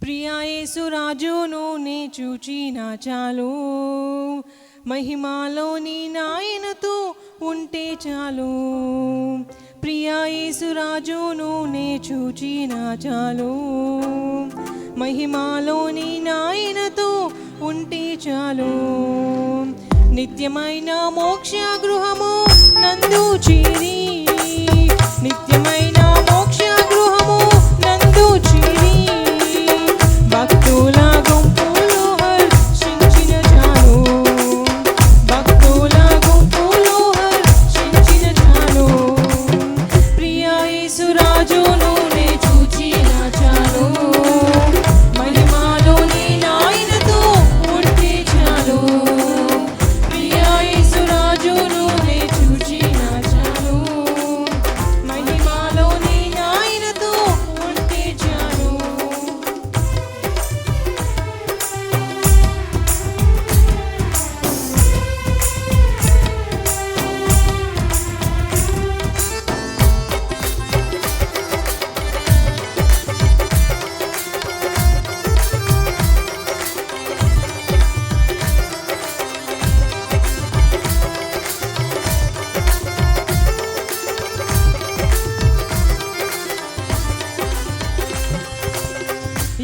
ప్రియా యేసు రాజును నే చూచిన చాలు, మహిమాలోని నాయనతో ఉంటే చాలు. ప్రియా యేసు రాజును నే చూచిన చాలు, మహిమాలోని నాయనతో ఉంటే చాలు. నిత్యమైన మోక్ష గృహము నందు చేరి, నిత్యమైన మోక్ష గృహము నందు చేరి, భక్తుల గుంపులో హర్షించిన చాలు, భక్తుల గుంపులో హర్షించిన చాలు. ప్రియా యేసు రాజును నే చూచిన చాలు, మహిమాలోని నాయనతో ఉంటే చాలు. ప్రియా యేసు రాజును నే చూచిన చాలు, మహిమాలోని నాయనతో ఉంటే చాలు.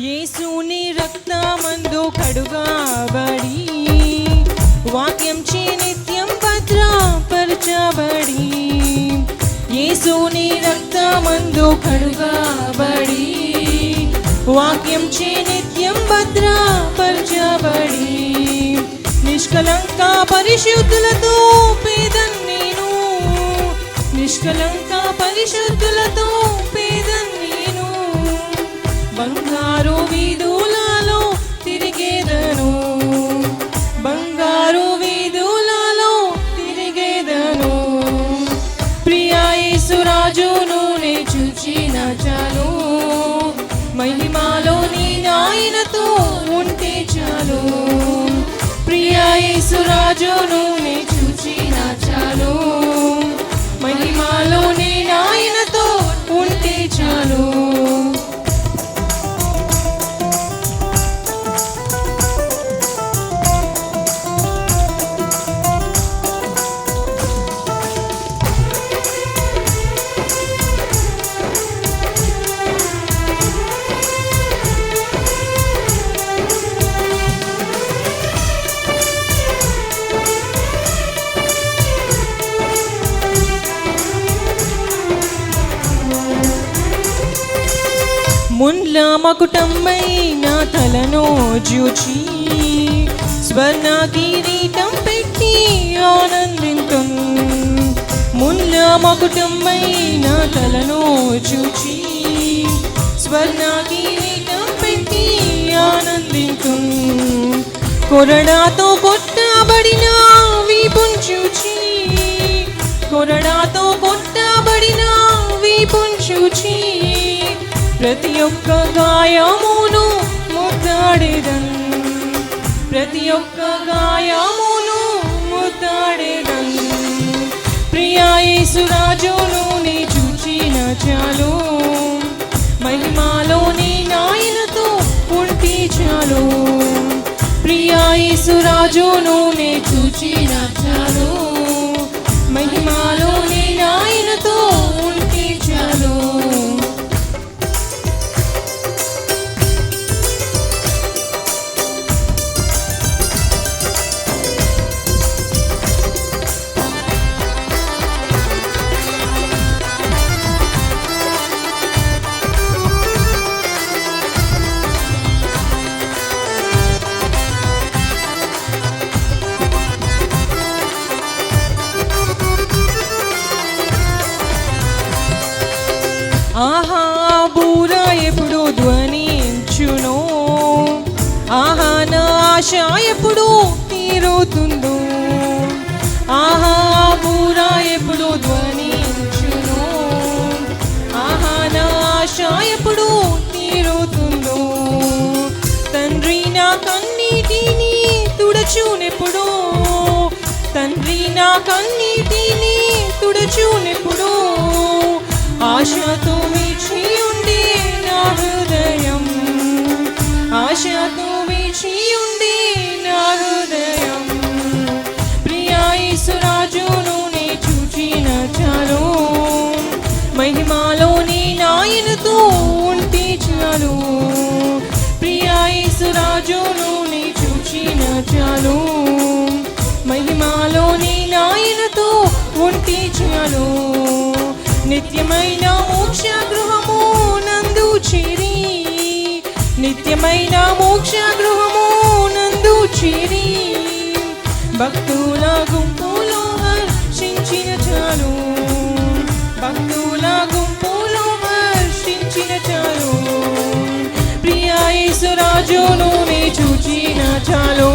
యేసుని రక్తమందు కడుగబడి, వాక్యం చే నిత్యం భద్రపరచబడి, యేసుని రక్తమందు కడుగబడి, వాక్యం చే నిత్యం భద్రపరచబడి, నిష్కలంక పరిశుద్ధులతో పేదన్ నేను, నిష్కలంక పరిశుద్ధులతో పేదన్ నేను. బంగారు వీధులలో తిరిగేదను, బంగారు వీధులలో తిరిగేదను. ప్రియా యేసు రాజును నే చూచిన చాలు, మహిమాలోని నాయనతో ఉంటే చాలు. ప్రియా యేసు రాజును నే చూచిన చాలు, మహిమాలోని నాయనతో ఉంటే చాలు. మున్ల మకుటమైన తలను జూచి, స్వర్ణ కిరీటం పెట్టి ఆనందింతున్. మున్ల మకుటమైన తలను జూచి, స్వర్ణ కిరీటం పెట్టి ఆనందింతున్. కొరడాతో కొట్టబడిన వీపున్ చూచి, కొరడాతో కొట్టబడిన వీపున్ చూచి, ప్రతి ఒక్క గాయమును ముద్దాడేదన్, ప్రతి ఒక్క గాయమును ముద్దాడేదన్. ప్రియా యేసు రాజును నే చూచిన చాలు, మహిమాలోని నాయనతో ఉంటే చాలు. ప్రియా యేసు రాజును నే చూచిన చాలు, మహిమాలోని నాయనతో ఉంటే చాలు. ఆహా బూర ఎప్పుడు ధ్వనించునో, ఆహా నా ఆశ ఎప్పుడు తీరుతుందో. ఆహా బూర ఎప్పుడు ధ్వనించునో, ఆహా నా ఆశ ఎప్పుడు తీరుతుందో. తండ్రి నా కన్నీటిని తుడచునెప్పుడు, తండ్రి నా కన్నీటిని తుడచునెప్పుడు. ఆశతో మిచి ఉండే నా హృదయం, ఆశతో వేచి ఉంది నా హృదయం ప్రియా యేసురాజును నే చూచిన చాలు మహిమాలోని నాయనతో ఉంటే చాలు ప్రియా యేసురాజును నే చూచిన చాలు మహిమాలోని నాయనతో ఉంటే చాలు నిత్యమైన మోక్ష గృహము నందు చేరి నిత్యమైన మోక్ష గృహము నందు చేరి భక్తుల గుంపులో హర్షించిన చాలు భక్తుల గుంపులో హర్షించిన చాలు ప్రియా యేసురాజును నే చూచిన చాలు